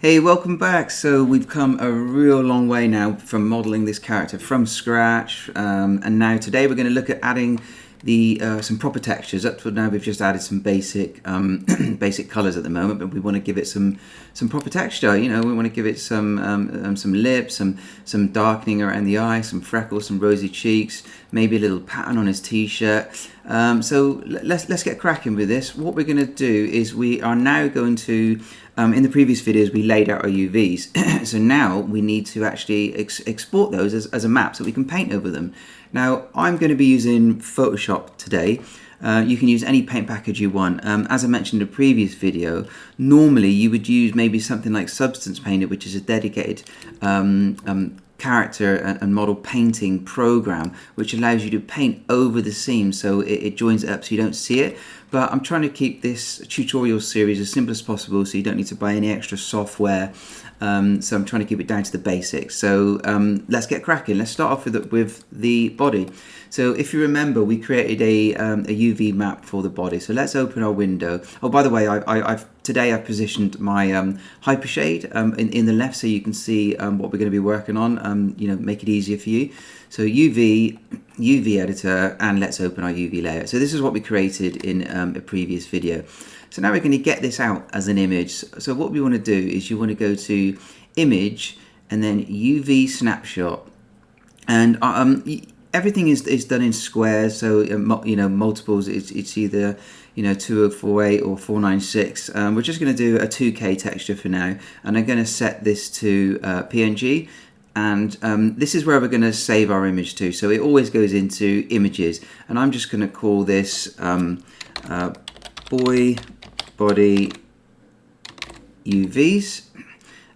Hey, welcome back. So we've come a real long way now from modeling this character from scratch, and now today we're going to look at adding the some proper textures. Up to now we've just added some basic basic colors at the moment, but we want to give it some proper texture. You know, we want to give it some lips, some darkening around the eye, some freckles, some rosy cheeks, maybe a little pattern on his t-shirt. So let's get cracking with this. What we're going to do is we are now going to in the previous videos we laid out our UVs, so now we need to actually export those as a map so we can paint over them. Now I'm going to be using Photoshop today. You can use any paint package you want. As I mentioned in the previous video, normally you would use maybe something like Substance Painter, which is a dedicated character and model painting program, which allows you to paint over the seam so it joins it up so you don't see it. But I'm trying to keep this tutorial series as simple as possible so you don't need to buy any extra software. So I'm trying to keep it down to the basics. So let's get cracking. Let's start off with the body. So if you remember, we created a UV map for the body. So let's open our window. Oh, by the way, today I've positioned my hypershade in the left so you can see what we're going to be working on. You know, make it easier for you. So UV editor, and let's open our UV layer. So this is what we created in a previous video. So now we're going to get this out as an image. So what we want to do is you want to go to image and then UV snapshot, and everything is done in squares. So you know, multiples. It's either 2048 or 496. We're just going to do a 2K texture for now, and I'm going to set this to PNG. And this is where we're going to save our image to. So it always goes into images, and I'm just going to call this boy body UVs,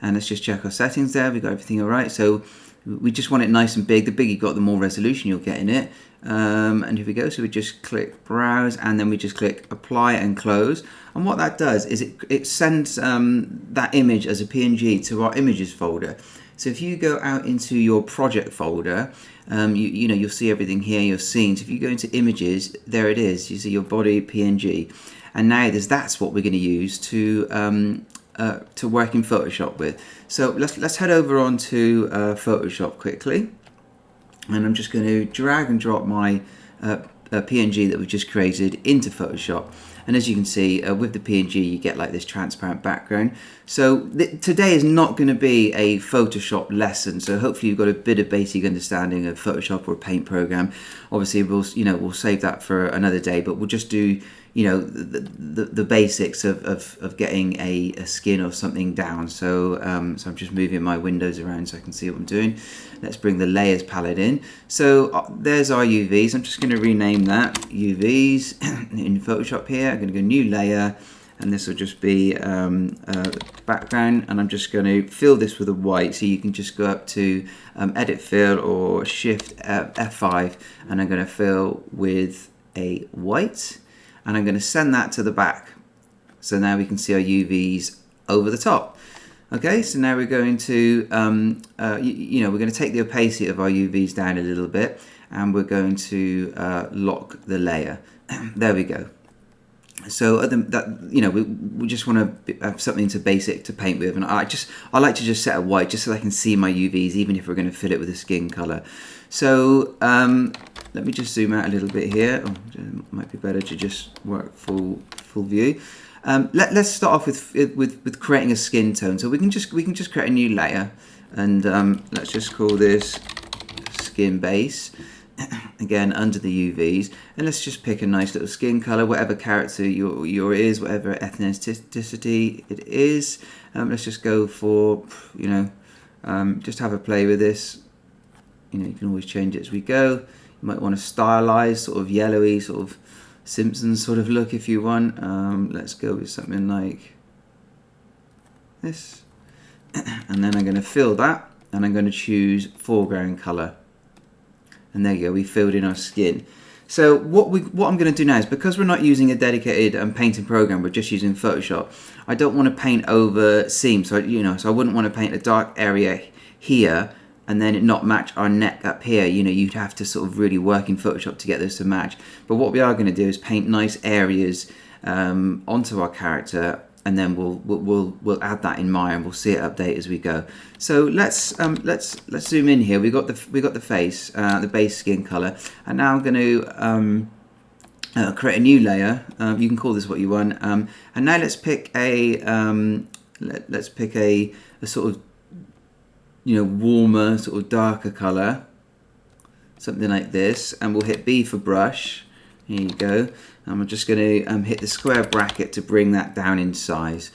and let's just check our settings there. We've got everything all right. So we just want it nice and big. The bigger you got, the more resolution you'll get in it. And here we go. So we just click browse, and then we just click apply and close. And what that does is it sends that image as a PNG to our images folder. So if you go out into your project folder, you'll see everything here, your scenes. If you go into images, there it is. You see your body PNG, and now that's what we're going to use to work in Photoshop with. So let's head over onto Photoshop quickly, and I'm just going to drag and drop my PNG that we've just created into Photoshop. And as you can see, with the PNG, you get like this transparent background. So today is not going to be a Photoshop lesson. So hopefully you've got a bit of basic understanding of Photoshop or a paint program. Obviously, we'll save that for another day. But we'll just do the basics of getting a skin or something down. So so I'm just moving my windows around so I can see what I'm doing. Let's bring the layers palette in. So there's our UVs. I'm just going to rename that UVs in Photoshop here. I'm going to go new layer, and this will just be background, and I'm just going to fill this with a white. So you can just go up to edit fill or shift F5, and I'm going to fill with a white, and I'm going to send that to the back. So now we can see our UVs over the top. Okay, so now we're going to, we're going to take the opacity of our UVs down a little bit, and we're going to lock the layer. There we go. So we just want to have something basic to paint with, and I like to just set a white just so I can see my UVs, even if we're going to fill it with a skin color. So let me just zoom out a little bit here. It might be better to just work full view. Let's start off with creating a skin tone. So we can just create a new layer, and let's just call this skin base. Again, under the UVs, and let's just pick a nice little skin color, whatever character your is, whatever ethnicity it is. Let's just go for just have a play with this. You can always change it as we go. You might want to stylize, sort of yellowy, sort of Simpsons sort of look if you want. Let's go with something like this, and then I'm going to fill that, and I'm going to choose foreground color, and there you go, we filled in our skin. So what I'm going to do now is, because we're not using a dedicated painting program, we're just using Photoshop, I don't want to paint over seams. So so I wouldn't want to paint a dark area here and then it not match our neck up here. You'd have to sort of really work in Photoshop to get those to match. But what we are going to do is paint nice areas onto our character and then we'll add that in Maya and we'll see it update as we go. So let's zoom in here. We got the face, the base skin color, and now I'm going to create a new layer. You can call this what you want, and now let's pick a sort of, you know, warmer, sort of darker color, something like this, and we'll hit B for brush. Here you go. And I'm just going to hit the square bracket to bring that down in size.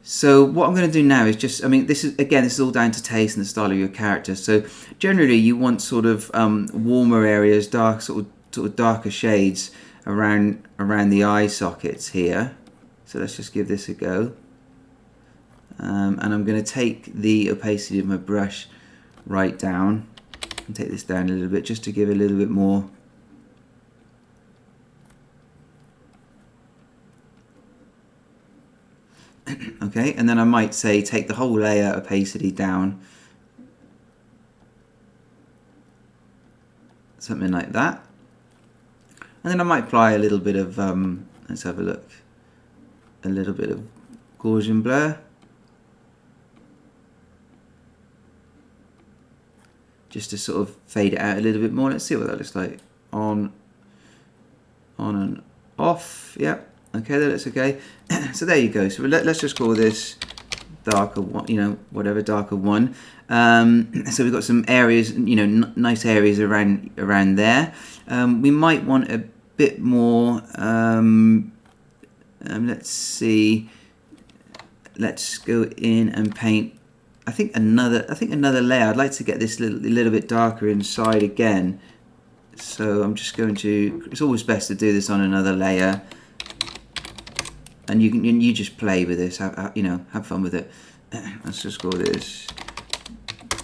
So what I'm going to do now is just, I mean, this is all down to taste and the style of your character. So generally you want sort of warmer areas, sort of darker shades around the eye sockets here. So let's just give this a go. And I'm going to take the opacity of my brush right down and take this down a little bit just to give a little bit more. Okay, and then I might say take the whole layer opacity down, something like that, and then I might apply a little bit of let's have a look, a little bit of Gaussian blur, just to sort of fade it out a little bit more. Let's see what that looks like. On and off. Yep. Okay, that looks okay. So there you go. So let's just call this darker one, you know, whatever, darker one. So we've got some areas, you know, nice areas around there. We might want a bit more. Let's see. Let's go in and paint. I think another layer. I'd like to get this a little bit darker inside again. So I'm just going to. It's always best to do this on another layer. And you just play with this, have fun with it. Let's just call this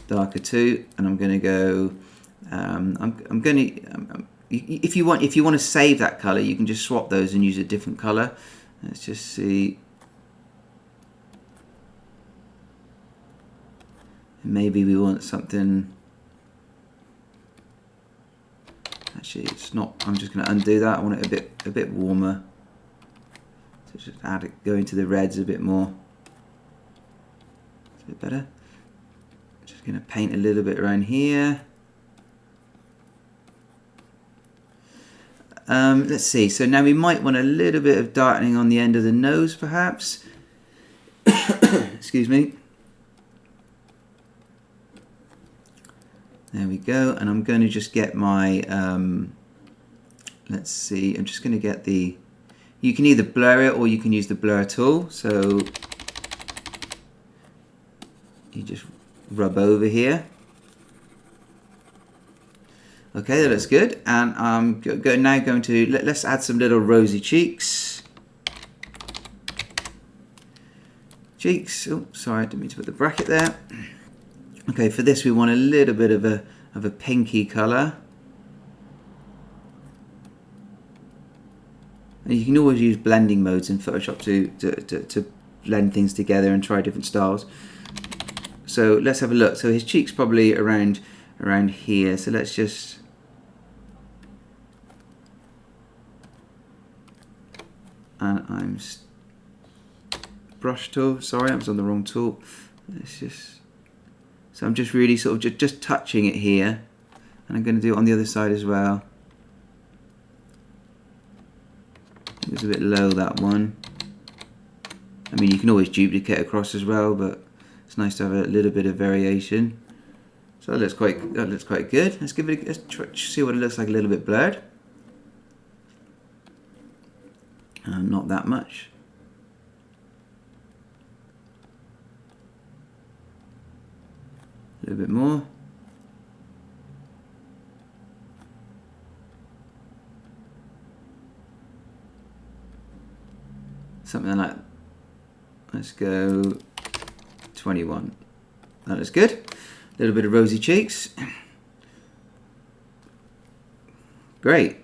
darker 2, and I'm going to go. If you want to save that color, you can just swap those and use a different color. Let's just see. Maybe we want something. Actually, it's not. I'm just going to undo that. I want it a bit warmer. Just add it, go into the reds a bit more. It's a bit better. Just going to paint a little bit around here. Let's see. So now we might want a little bit of darkening on the end of the nose, perhaps. Excuse me. There we go. And I'm going to just get my. Let's see. I'm just going to get the. You can either blur it or you can use the blur tool. So you just rub over here. Okay, that looks good. And I'm now going to, let's add some little rosy cheeks. Oh, sorry, I didn't mean to put the bracket there. Okay, for this we want a little bit of a pinky colour. And you can always use blending modes in Photoshop to blend things together and try different styles. So let's have a look. So his cheek's probably around here. So let's just I'm brush tool. Sorry, I was on the wrong tool. Let's just. So I'm just really sort of just touching it here, and I'm going to do it on the other side as well. It was a bit low, that one. I mean, you can always duplicate across as well, but it's nice to have a little bit of variation. So that looks quite good. Let's give it. Let's see what it looks like a little bit blurred. Not that much. A little bit more. Something like, let's go 21. That looks good. A little bit of rosy cheeks. Great.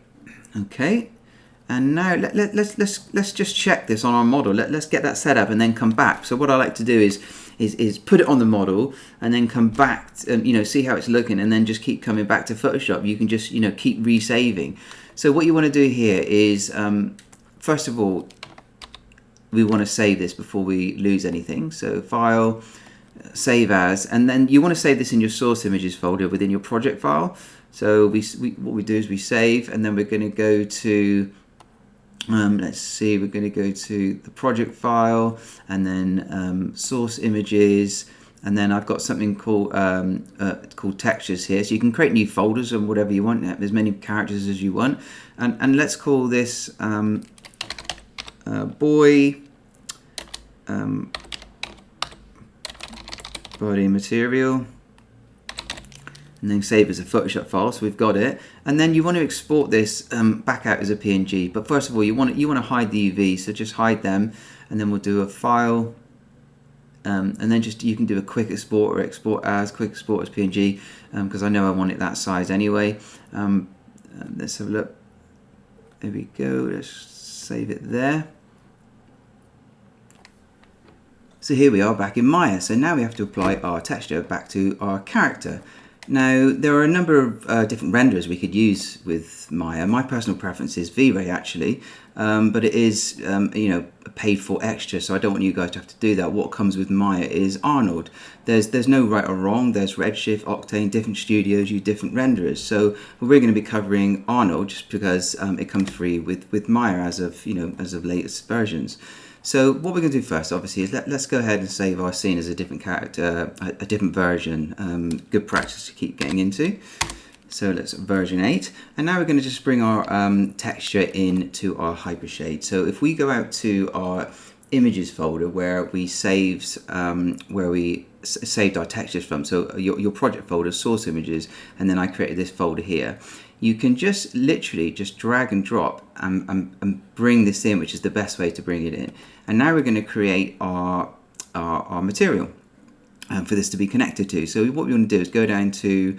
Okay. And now let's just check this on our model. Let's get that set up and then come back. So what I like to do is put it on the model and then come back and see how it's looking, and then just keep coming back to Photoshop. You can just keep resaving. So what you want to do here is first of all, we want to save this before we lose anything. So File, Save As, and then you want to save this in your source images folder within your project file. So what we do is we save, and then we're going to go to let's see, we're going to go to the project file, and then source images, and then I've got something called textures here. So you can create new folders and whatever you want, as many characters as you want, and let's call this boy body material, and then save as a Photoshop file. So we've got it, and then you want to export this back out as a PNG. But first of all, you want to hide the UV, so just hide them, and then we'll do a file, and then you can do a quick export or export as PNG, because I know I want it that size anyway. Let's have a look. There we go. Let's save it there. So here we are back in Maya. So now we have to apply our texture back to our character. Now, there are a number of different renderers we could use with Maya. My personal preference is V-Ray actually, but it is a paid-for extra, so I don't want you guys to have to do that. What comes with Maya is Arnold. There's no right or wrong. There's Redshift, Octane, different studios use different renderers. So we're going to be covering Arnold just because it comes free with Maya as of latest versions. So what we're going to do first, obviously, is let's go ahead and save our scene as a different character, a different version. Good practice to keep getting into. So let's version 8, and now we're going to just bring our texture into our hypershade. So if we go out to our images folder where we saved our textures from, so your project folder, source images, and then I created this folder here. You can just literally just drag and drop and bring this in, which is the best way to bring it in. And now we're going to create our material for this to be connected to. So what we want to do is go down to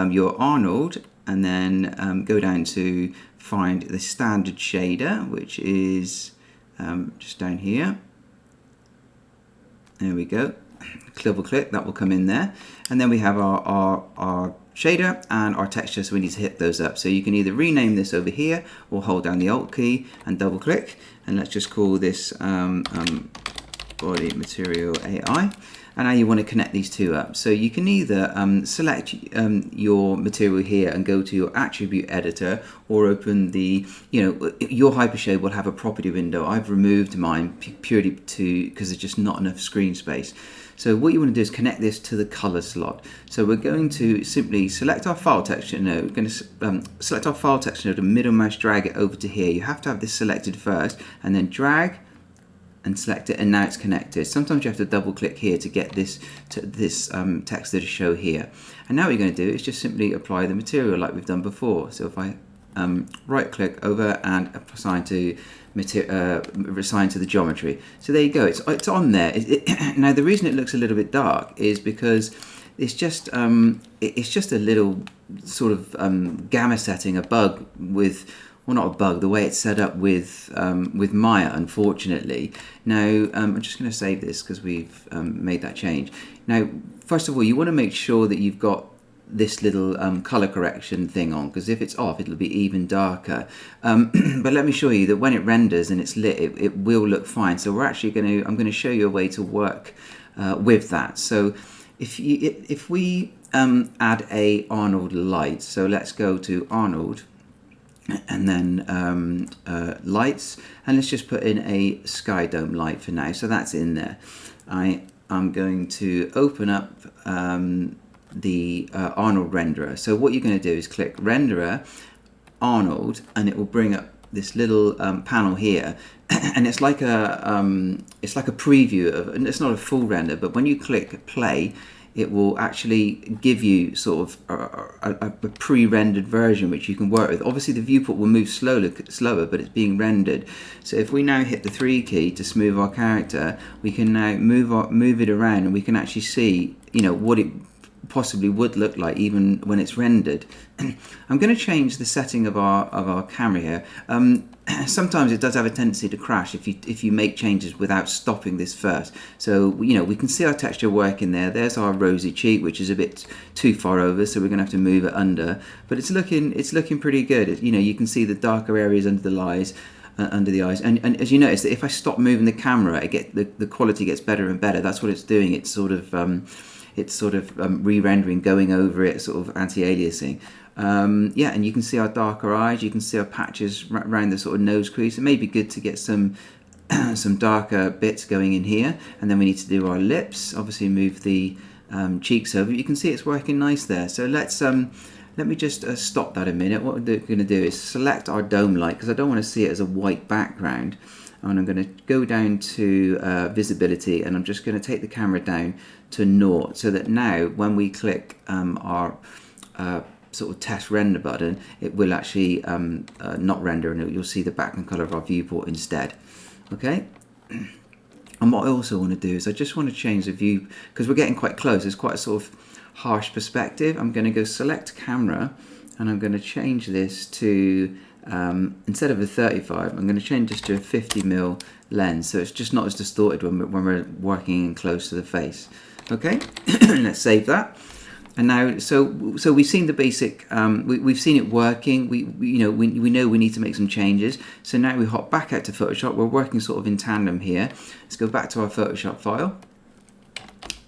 your Arnold, and then go down to find the standard shader, which is just down here. There we go. Double click, that will come in there. And then we have our shader and our texture, so we need to hit those up. So you can either rename this over here or hold down the Alt key and double click, and let's just call this body material AI. And now you want to connect these two up. So you can either select your material here and go to your attribute editor, or open the, your hypershade will have a property window. I've removed mine purely because there's just not enough screen space. So what you want to do is connect this to the color slot. So we're going to simply select our file texture node. We're going to select our file texture node and middle mouse drag it over to here. You have to have this selected first, and then drag and select it, and now it's connected. Sometimes you have to double click here to get this texture to show here. And now what you're going to do is just simply apply the material like we've done before. So if I right click over and assign to the geometry. So there you go, it's on there. Now the reason it looks a little bit dark is because it's just a little sort of gamma setting, a bug with, well, not a bug, the way it's set up with Maya, unfortunately. Now, I'm just going to save this because we've made that change. Now, first of all, you want to make sure that you've got this little color correction thing on, because if it's off, it'll be even darker. But let me show you that when it renders and it's lit, it will look fine. So I'm going to show you a way to work with that. So if we add a Arnold light, so let's go to Arnold, and then lights, and let's just put in a sky dome light for now. So that's in there. I'm going to open up the Arnold renderer. So what you're going to do is click renderer Arnold, and it will bring up this little panel here, and it's like a preview of, and it's not a full render, but when you click play, it will actually give you sort of a pre-rendered version which you can work with. Obviously the viewport will move slower, but it's being rendered. So if we now hit the 3 key to smooth our character, we can now move it around, and we can actually see, what it possibly would look like even when it's rendered. I'm going to change the setting of our camera here. Sometimes it does have a tendency to crash if you make changes without stopping this first. So we can see our texture working there. There's our rosy cheek, which is a bit too far over, so we're going to have to move it under. But it's looking pretty good. You can see the darker areas under the eyes. under the eyes. And as you notice, that if I stop moving the camera, the quality gets better and better. That's what it's doing. It's sort of re-rendering, going over it, sort of anti-aliasing. Yeah, and you can see our darker eyes. You can see our patches around the sort of nose crease. It may be good to get some some darker bits going in here, and then we need to do our lips. Obviously, move the cheeks over. You can see it's working nice there. So let me just stop that a minute. What we're going to do is select our dome light, because I don't want to see it as a white background. And I'm going to go down to visibility, and I'm just going to take the camera down to 0, so that now when we click our sort of test render button, it will actually not render, and you'll see the background color of our viewport instead. Okay. And what I also want to do is I just want to change the view, because we're getting quite close. It's quite a sort of harsh perspective. I'm going to go select camera, and I'm going to change this to instead of a 35, I'm going to change this to a 50mm lens, so it's just not as distorted when we're working in close to the face. Okay, let's save that. And now, so we've seen the basic. We've seen it working. We know we need to make some changes. So now we hop back out to Photoshop. We're working sort of in tandem here. Let's go back to our Photoshop file.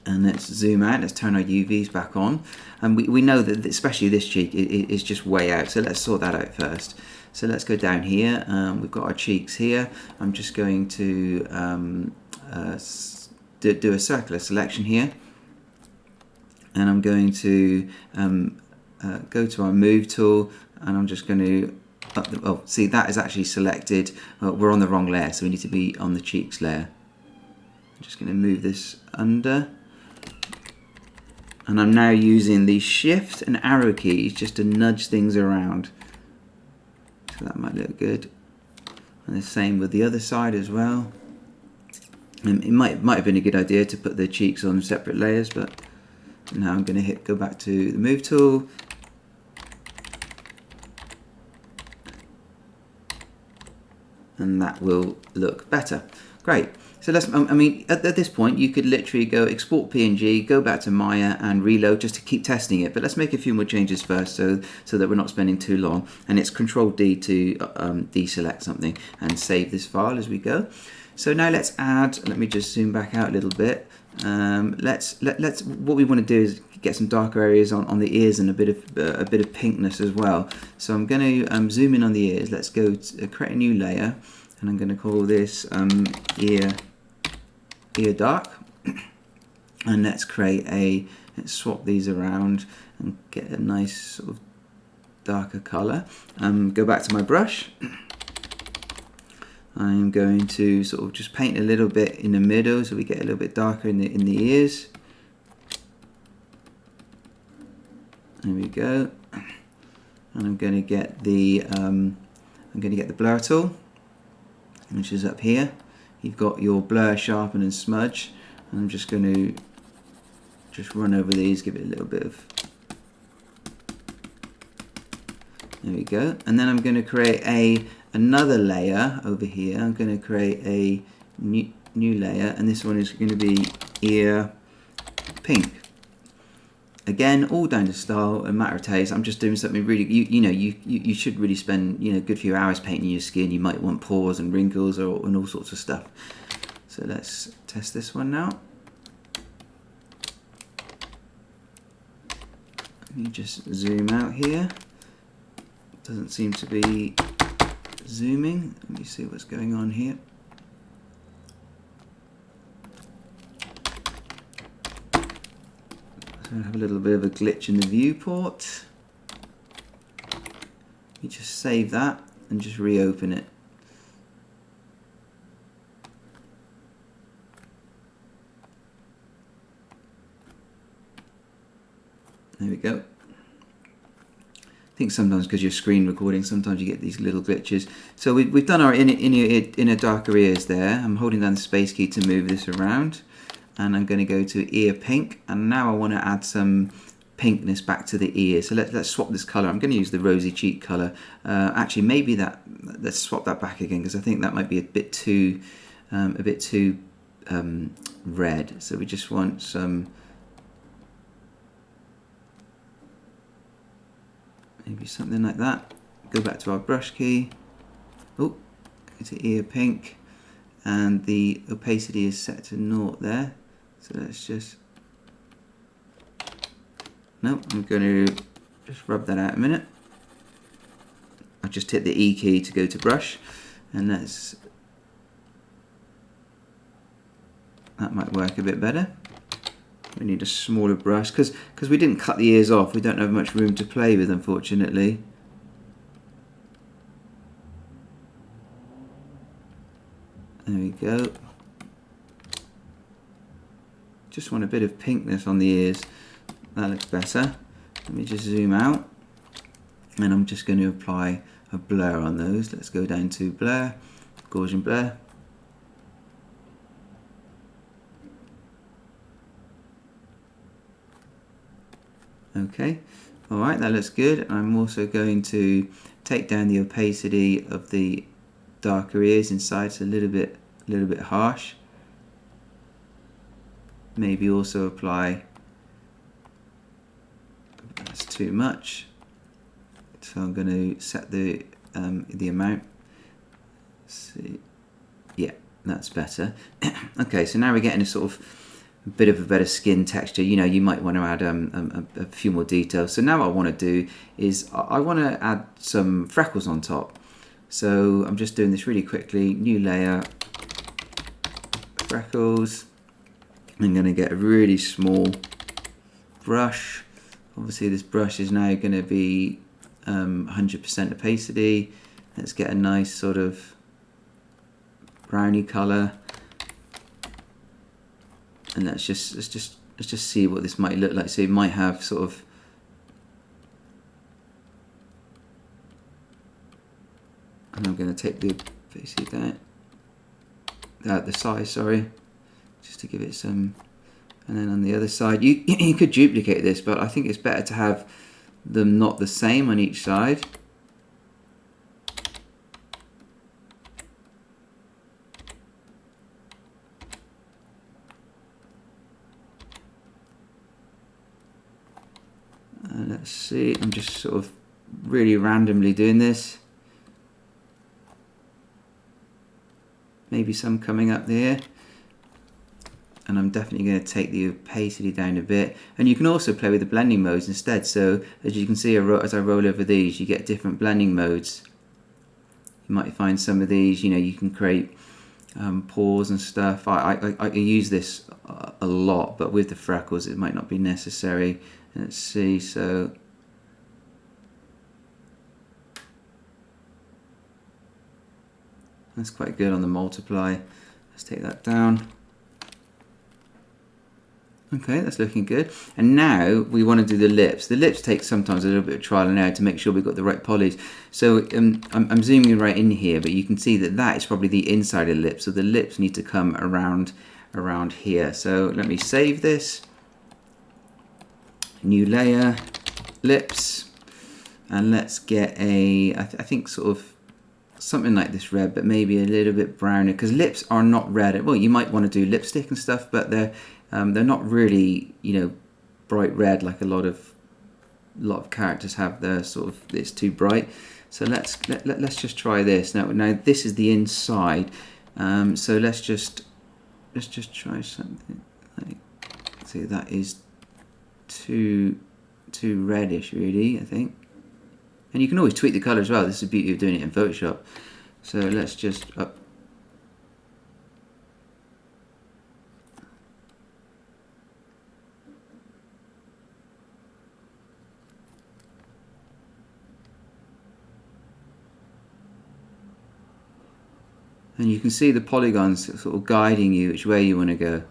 And let's zoom out, let's turn our UVs back on. And we know that especially this cheek is just way out, so let's sort that out first. So let's go down here, we've got our cheeks here. I'm just going to do a circular selection here. And I'm going to go to our move tool, and I'm just going to, see, that is actually selected. We're on the wrong layer, so we need to be on the cheeks layer. I'm just going to move this under. And I'm now using the shift and arrow keys just to nudge things around. So that might look good. And the same with the other side as well. It might have been a good idea to put the cheeks on separate layers, but now I'm going to go back to the move tool. And that will look better. Great. So let's, I mean, at this point, you could literally go export PNG, go back to Maya and reload just to keep testing it. But let's make a few more changes first so that we're not spending too long. And it's Control D to deselect something and save this file as we go. So now let's add, let me just zoom back out a little bit. What we want to do is get some darker areas on the ears and a bit of pinkness as well. So I'm going to zoom in on the ears. Let's go to create a new layer, and I'm going to call this ear dark. And let's swap these around and get a nice sort of darker color. Go back to my brush. I'm going to sort of just paint a little bit in the middle so we get a little bit darker in the ears. There we go. And I'm going to get the blur tool, which is up here. You've got your blur, sharpen and smudge. And I'm just going to just run over these, give it a little bit of. There we go. And then I'm going to create another layer over here. I'm going to create a new layer, and this one is going to be ear pink. Again, all down to style, a matter of taste. I'm just doing something really, you should really spend a good few hours painting your skin. You might want pores and wrinkles and all sorts of stuff. So let's test this one now. Let me just zoom out here. Doesn't seem to be zooming. Let me see what's going on here. So I have a little bit of a glitch in the viewport. You just save that and just reopen it. There we go. I think sometimes because you're screen recording, sometimes you get these little glitches. So we've done our inner darker ears there. I'm holding down the space key to move this around. And I'm going to go to ear pink. And now I want to add some pinkness back to the ear. So let's swap this color. I'm going to use the rosy cheek color. Actually, maybe let's swap that back again, because I think that might be a bit too red. So we just want some. Maybe something like that. Go back to our brush key. Oh, to ear pink, and the opacity is set to 0 there. So let's just, no, I'm going to just rub that out a minute. I'll just hit the E key to go to brush, and that might work a bit better. We need a smaller brush because we didn't cut the ears off. We don't have much room to play with, unfortunately. There we go. Just want a bit of pinkness on the ears. That looks better. Let me just zoom out, and I'm just going to apply a blur on those. Let's go down to blur, Gaussian blur. Okay, alright, that looks good. I'm also going to take down the opacity of the darker ears inside. It's a little bit harsh. Maybe also apply, that's too much. So I'm going to set the amount. Let's see, yeah, that's better. Okay, so now we're getting a sort of bit of a better skin texture. You know, you might want to add a few more details. So now what I want to do is I want to add some freckles on top. So I'm just doing this really quickly. New layer, freckles. I'm going to get a really small brush. Obviously this brush is now going to be 100% opacity. Let's get a nice sort of browny color. And let's just see what this might look like. So it might have sort of, and I'm going to take the opacity down, the size, sorry, just to give it some. And then on the other side, you could duplicate this, but I think it's better to have them not the same on each side. Let's see, I'm just sort of really randomly doing this. Maybe some coming up there. And I'm definitely going to take the opacity down a bit. And you can also play with the blending modes instead. So as you can see, as I roll over these, you get different blending modes. You might find some of these, you know, you can create pores and stuff. I use this a lot, but with the freckles it might not be necessary. Let's see, so that's quite good on the multiply. Let's take that down. Okay, that's looking good. And now we want to do the lips. The lips take sometimes a little bit of trial and error to make sure we've got the right polys. So I'm zooming right in here, but you can see that is probably the inside of the lip. So the lips need to come around here. So let me save this. New layer, lips, and let's get I think sort of something like this red, but maybe a little bit browner, because lips are not red. Well, you might want to do lipstick and stuff, but they're not really, you know, bright red like a lot of characters have. They're sort of, it's too bright. So let's just try this now. This is the inside, so let's just try something like, see, that is too reddish really, I think. And you can always tweak the colour as well. This is the beauty of doing it in Photoshop. So let's just up. And you can see the polygons sort of guiding you which way you want to go.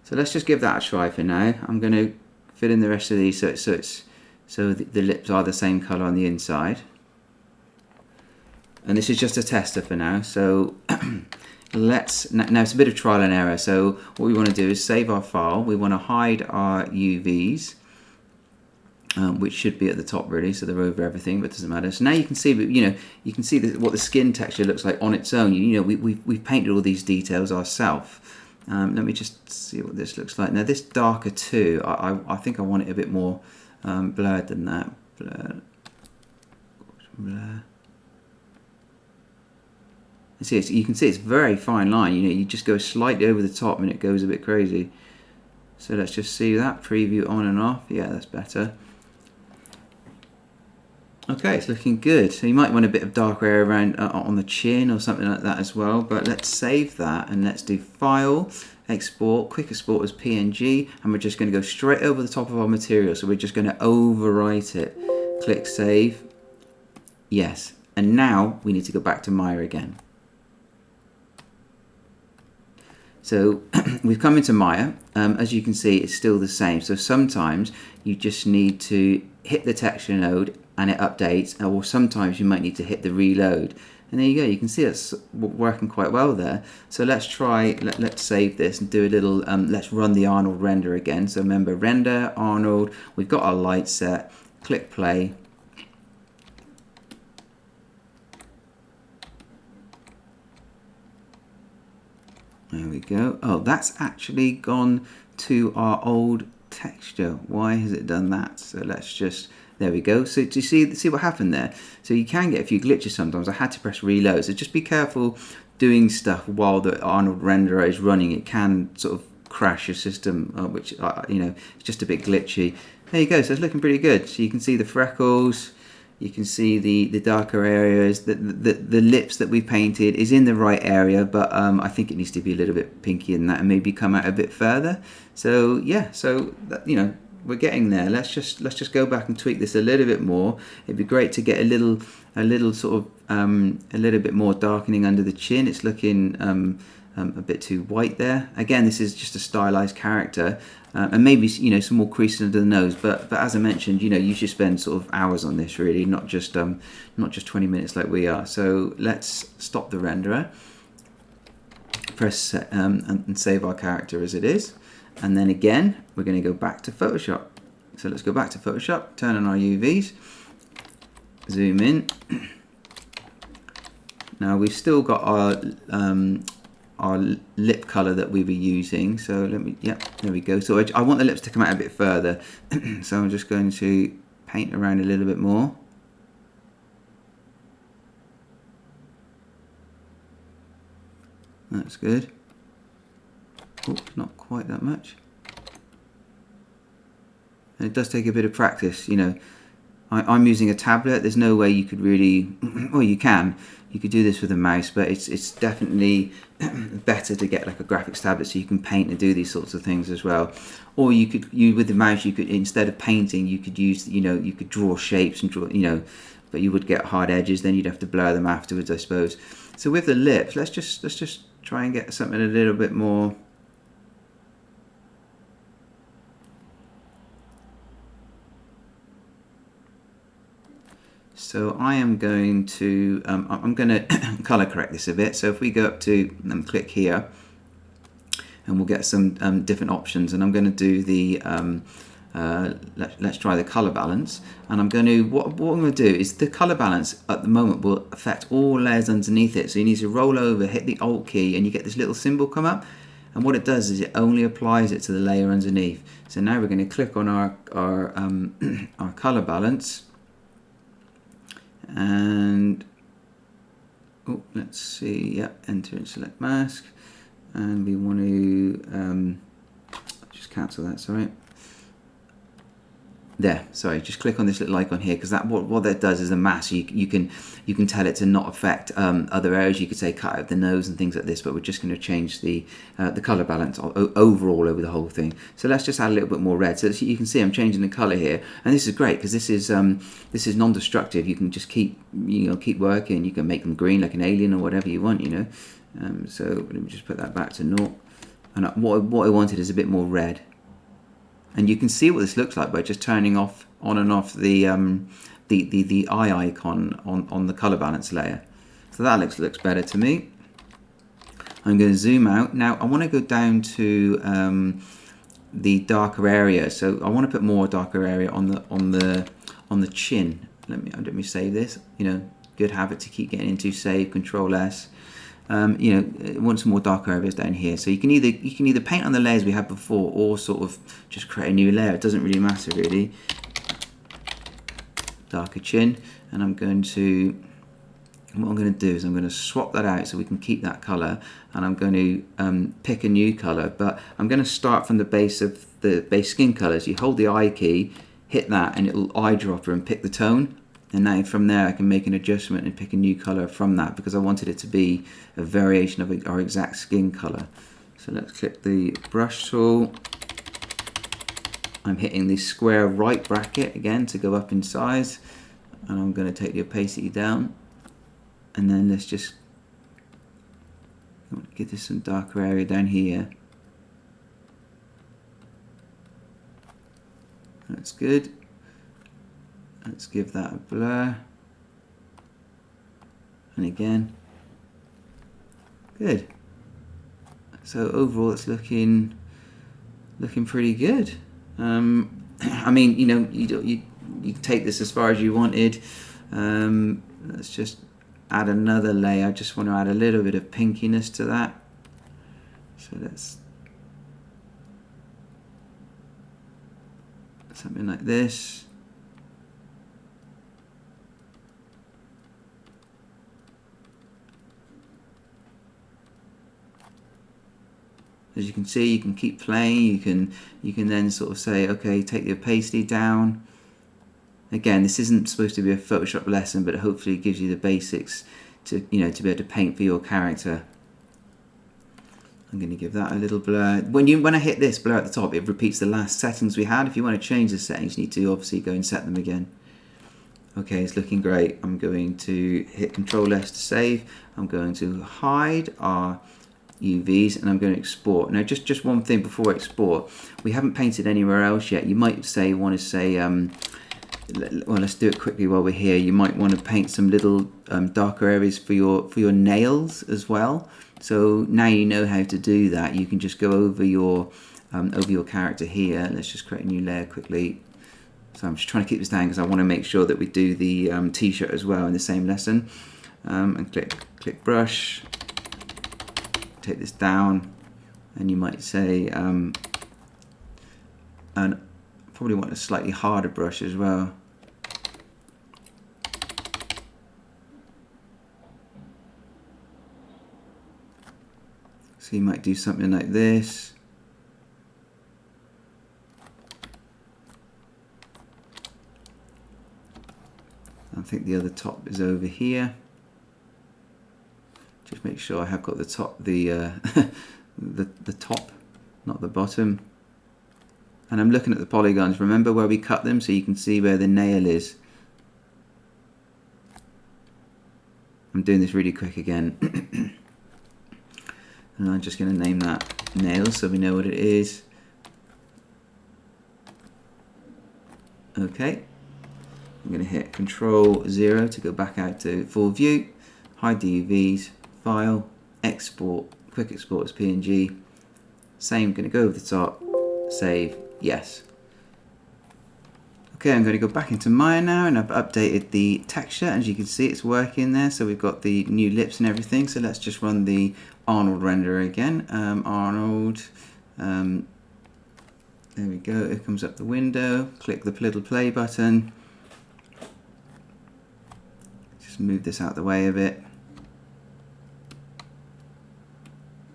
So let's just give that a try for now. I'm going to fill in the rest of these so the lips are the same colour on the inside. And this is just a tester for now. So now it's a bit of trial and error. So what we want to do is save our file. We want to hide our UVs, which should be at the top really, so they're over everything, but it doesn't matter. So now you can see, you know, you can see what the skin texture looks like on its own. You know, we've painted all these details ourselves. Let me just see what this looks like. Now this darker too, I think I want it a bit more blurred than that. Blur. Blur. See, you can see it's a very fine line. You know, you just go slightly over the top and it goes a bit crazy. So let's just see that preview on and off. Yeah, that's better. Okay, it's looking good. So you might want a bit of darker area around on the chin or something like that as well. But let's save that and let's do File, Export, Quick Export as PNG, and we're just going to go straight over the top of our material. So we're just going to overwrite it. Click Save. Yes. And now we need to go back to Maya again. So we've come into Maya. As you can see, it's still the same. So sometimes you just need to hit the texture node and it updates, or sometimes you might need to hit the reload. And there you go. You can see it's working quite well there. So let's try, let's save this and do a little, let's run the Arnold render again. So remember, render, Arnold, we've got our light set, click play. There we go. Oh, that's actually gone to our old texture. Why has it done that? So let's just, there we go. So do you see what happened there? So you can get a few glitches sometimes. I had to press reload. So just be careful doing stuff while the Arnold renderer is running. It can sort of crash your system, which, you know, it's just a bit glitchy. There you go. So it's looking pretty good. So you can see the freckles. You can see the darker areas. The lips that we painted is in the right area, but I think it needs to be a little bit pinky than that and maybe come out a bit further. So yeah, so that, you know, we're getting there. Let's just go back and tweak this a little bit more. It'd be great to get a little sort of a little bit more darkening under the chin. It's looking a bit too white there. Again, this is just a stylized character, and maybe, you know, some more creases under the nose. But as I mentioned, you know, you should spend sort of hours on this really, not just 20 minutes like we are. So let's stop the renderer, press and save our character as it is, and then again we're going to go back to Photoshop. So let's go back to Photoshop, turn on our UVs, zoom in. Now we've still got our lip color that we were using, so let me, yeah, there we go. So I want the lips to come out a bit further, so I'm just going to paint around a little bit more. That's good. Oh, not quite that much. And it does take a bit of practice, you know. I'm using a tablet. There's no way you could really, well, you could do this with a mouse, but it's definitely better to get like a graphics tablet so you can paint and do these sorts of things as well. Or with the mouse, you could, instead of painting, you could use, you know, you could draw shapes and draw, you know, but you would get hard edges. Then you'd have to blur them afterwards, I suppose. So with the lips, let's just try and get something a little bit more. So I am going to, I'm going to color correct this a bit. So if we go up to and click here, and we'll get some different options. And I'm going to do the, let's try the color balance. And I'm going to, what I'm going to do is the color balance at the moment will affect all layers underneath it. So you need to roll over, hit the Alt key, and you get this little symbol come up. And what it does is it only applies it to the layer underneath. So now we're going to click on our color balance. And oh, let's see, yeah, enter and select mask, and we want to just cancel that, sorry. There, sorry, just click on this little icon here, because that what that does is a mask. You can tell it to not affect other areas. You could say cut out the nose and things like this, but we're just going to change the color balance overall over the whole thing. So let's just add a little bit more red. So you can see I'm changing the color here, and this is great because this is non-destructive. You can just keep working. You can make them green like an alien or whatever you want, you know. So let me just put that back to 0. And what I wanted is a bit more red. And you can see what this looks like by just turning on and off the eye icon on the color balance layer. So that looks better to me. I'm going to zoom out. Now I want to go down to the darker area. So I want to put more darker area on the chin. Let me save this. You know, good habit to keep getting into. Save, Control S. You know, want some more darker areas down here. So you can either paint on the layers we had before, or sort of just create a new layer. It doesn't really matter really. Darker chin. and what I'm going to do is I'm going to swap that out so we can keep that colour, and I'm going to pick a new colour, but I'm going to start from the base of the base skin colours. You hold the I key, hit that, and it'll eyedropper and pick the tone, and now from there I can make an adjustment and pick a new colour from that, because I wanted it to be a variation of our exact skin colour. So let's click the brush tool. I'm hitting the square right bracket again to go up in size, and I'm going to take the opacity down, and then let's just give this some darker area down here. That's good. Let's give that a blur, and again, good. So overall it's looking pretty good. I mean, you know, you take this as far as you wanted. Let's just add another layer. I just want to add a little bit of pinkiness to that. So let's something like this. As you can see, you can keep playing. You can then sort of say, okay, take the opacity down. Again, this isn't supposed to be a Photoshop lesson, but hopefully it gives you the basics to, you know, to be able to paint for your character. I'm going to give that a little blur. When I hit this blur at the top, it repeats the last settings we had. If you want to change the settings, you need to obviously go and set them again. Okay, it's looking great. I'm going to hit Control S to save. I'm going to hide our UVs, and I'm going to export. Now just one thing before I export, we haven't painted anywhere else yet. You might want to say, well, let's do it quickly while we're here. You might want to paint some little darker areas for your nails as well. So now you know how to do that. You can just go over your character here. Let's just create a new layer quickly. So I'm just trying to keep this down because I want to make sure that we do the t-shirt as well in the same lesson. And click brush. Take this down, and you might say, and probably want a slightly harder brush as well. So you might do something like this. I think the other top is over here. Just make sure I have got the top, the top, not the bottom. And I'm looking at the polygons. Remember where we cut them, so you can see where the nail is. I'm doing this really quick again. And I'm just going to name that nail so we know what it is. Okay. I'm going to hit Control 0 to go back out to full view. Hide the UVs. File, export, quick export as PNG. Same, going to go over the top, save, yes. Okay, I'm going to go back into Maya now, and I've updated the texture. As you can see, it's working there. So we've got the new lips and everything. So let's just run the Arnold render again. Arnold, there we go. It comes up the window. Click the little play button. Just move this out the way a bit.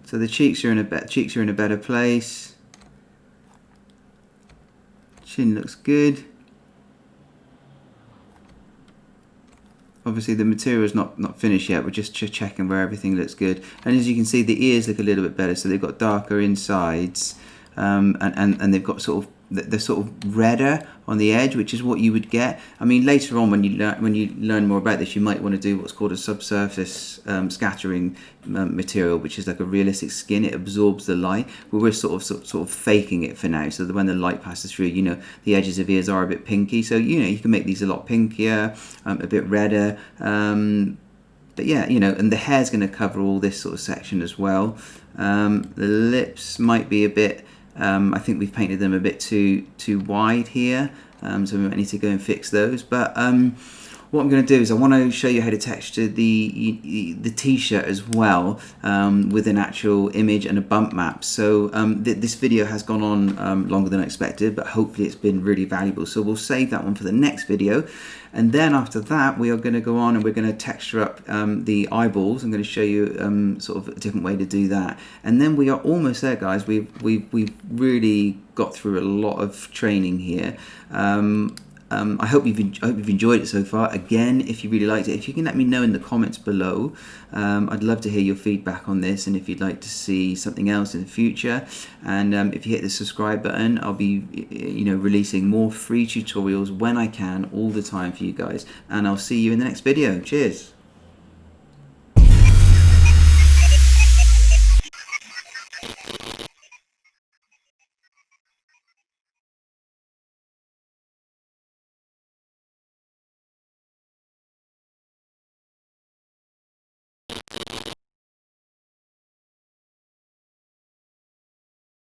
So the cheeks are in a better place. Chin looks good. Obviously the material is not finished yet. We're just checking where everything looks good. And as you can see, the ears look a little bit better. So they've got darker insides, and they've got they're sort of redder on the edge, which is what you would get. I mean, later on when you learn more about this, you might want to do what's called a subsurface scattering material, which is like a realistic skin. It absorbs the light, but we're sort of faking it for now, so that when the light passes through, you know, the edges of ears are a bit pinky. So you know, you can make these a lot pinkier, a bit redder. But yeah, you know, and the hair's going to cover all this sort of section as well. The lips might be a bit. I think we've painted them a bit too wide here, so we might need to go and fix those. But what I'm going to do is I want to show you how to texture the t-shirt as well, with an actual image and a bump map. So this video has gone on longer than I expected, but hopefully it's been really valuable. So we'll save that one for the next video. And then after that, we are going to go on and we're going to texture up the eyeballs. I'm going to show you sort of a different way to do that. And then we are almost there, guys. We've really got through a lot of training here. I hope you've enjoyed it so far. Again, if you really liked it, if you can let me know in the comments below, I'd love to hear your feedback on this, and if you'd like to see something else in the future. And if you hit the subscribe button, I'll be releasing more free tutorials when I can, all the time for you guys. And I'll see you in the next video. Cheers.